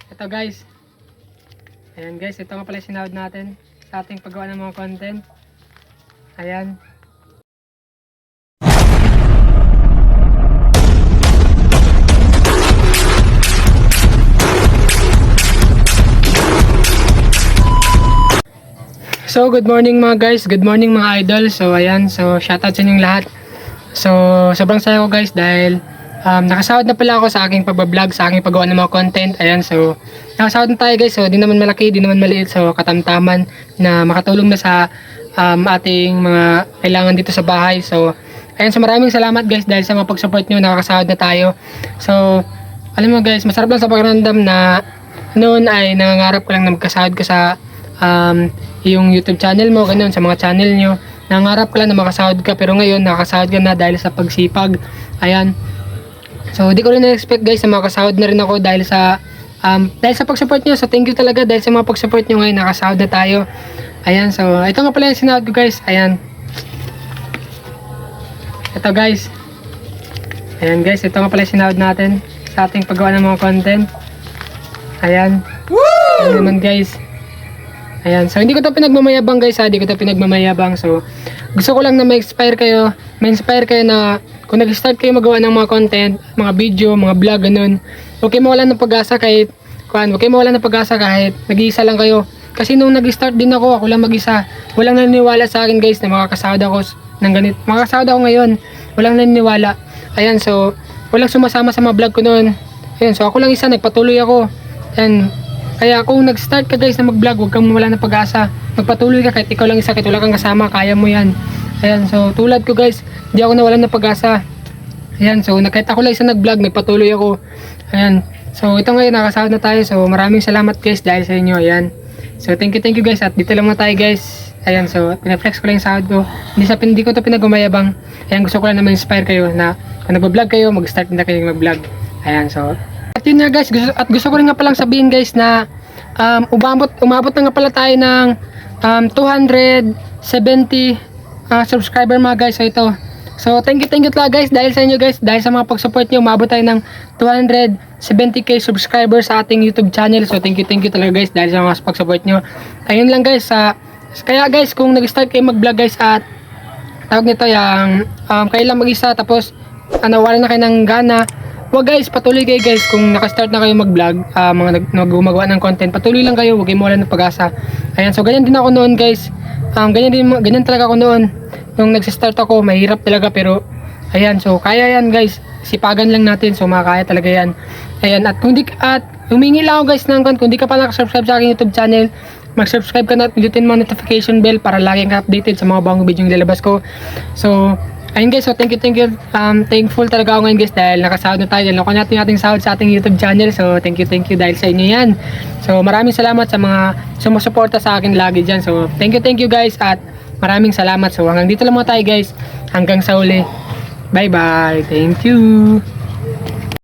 Ito guys. Ayan guys, ito nga pala sinahod natin sa ating paggawa ng mga content. Ayan. So, good morning mga guys. Good morning mga idol. So, ayan. So, shoutout sa inyong lahat. So, sobrang saya ko guys dahil nakasahod na pala ako sa aking pagbablog, sa aking paggawa ng mga content. Ayan, so nakasahod na tayo guys. So, di naman malaki, di naman maliit. So, katamtaman na makatulong na sa ating mga kailangan dito sa bahay. So, ayan, so maraming salamat guys dahil sa mga pag-support nyo, nakakasahod na tayo. So, alam mo guys, masarap lang sa pakiramdam na noon ay nangangarap ko lang na magkasahod ko sa yung YouTube channel mo, ganun, sa mga channel nyo. Nangarap ka lang na makasahod ka, pero ngayon nakakasahod ka na dahil sa pagsipag. Ayan. So, di ko rin na-expect guys na makasahod na rin ako dahil sa pag-support nyo. So, thank you talaga dahil sa mga pag-support nyo ngayon, nakasahod na tayo. Ayan, so, ito nga pala yung sinahod ko guys. Ayan. Ito guys. Ayan guys, ito nga pala yung sinahod natin sa ating paggawa ng mga content. Ayan. Woo! Ayan naman guys. Ayan, so hindi ko to pinagmamayabang guys ha, hindi ko to pinagmamayabang. So, gusto ko lang na ma-inspire kayo na kung nag-start kayo magawa ng mga content, mga video, mga vlog, ganun, huwag kayo mawalan ng pag-asa kahit nag-iisa lang kayo. Kasi nung nag-start din ako lang mag-isa. Walang naniniwala sa akin guys na makakasahod ako ng ganito. Makakasahod ako ngayon, walang naniniwala. Ayan, so, walang sumasama sa mga vlog ko noon. Ayan, so ako lang isa, nagpatuloy ako. Ayan, kaya kung nag-start ka guys na mag-vlog, huwag kang mawala ng pag-asa. Magpatuloy ka kahit ikaw lang isa, kahit wala kang kasama, kaya mo yan. Ayan, so tulad ko guys, hindi ako nawalan ng pag-asa. Ayan, so kahit ako lang isa nag-vlog, nagpatuloy ako. Ayan, so ito ngayon, nakasahod na tayo. So maraming salamat guys dahil sa inyo. Ayan, so thank you guys, at dito lang na tayo guys. Ayan, so pinaflex ko lang yung sahod ko. Hindi ko to pinagmamayabang. Ayan, gusto ko lang na ma-inspire kayo na kung nag-vlog kayo, mag-start na kayo mag-vlog. Ayan, so at yun nga guys, gusto ko rin nga palang sabihin guys na umabot na nga pala tayo ng 270 subscriber mga guys. So ito, so thank you talaga guys dahil sa inyo guys, dahil sa mga pag-support nyo, umabot tayo ng 270k subscribers sa ating YouTube channel. So thank you talaga guys dahil sa mga pag-support nyo. Ayun lang guys, kaya guys kung nag-start kayo mag-vlog guys at tawag nito yung kayo lang mag-isa tapos wala na kayo ng gana, wag guys, patuloy kayo guys. Kung nakastart na kayo mag-vlog, mga gumagawa ng content, patuloy lang kayo, huwag kayo mawalan ng pag-asa. Ayan, so ganyan din ako noon guys. Ganyan talaga ako noon. Nung nagsa-start ako, mahirap talaga pero ayan, so kaya yan guys. Sipagan lang natin, so makakaya talaga yan. Ayan, at humingi lang ako guys ng kung di ka pa nakasubscribe sa aking YouTube channel, mag-subscribe ka na at pindutin mo notification bell para lagi ka updated sa mga bagong video yung lalabas ko. So ayun guys, so thank you. Thankful talaga ako ngayon guys dahil nakasahod na tayo. Dahil nakuha natin yung ating sahod sa ating YouTube channel. So thank you dahil sa inyo yan. So maraming salamat sa mga sumusuporta sa akin lagi dyan. So thank you guys at maraming salamat. So hanggang dito lang muna tayo guys. Hanggang sa uli. Bye bye. Thank you.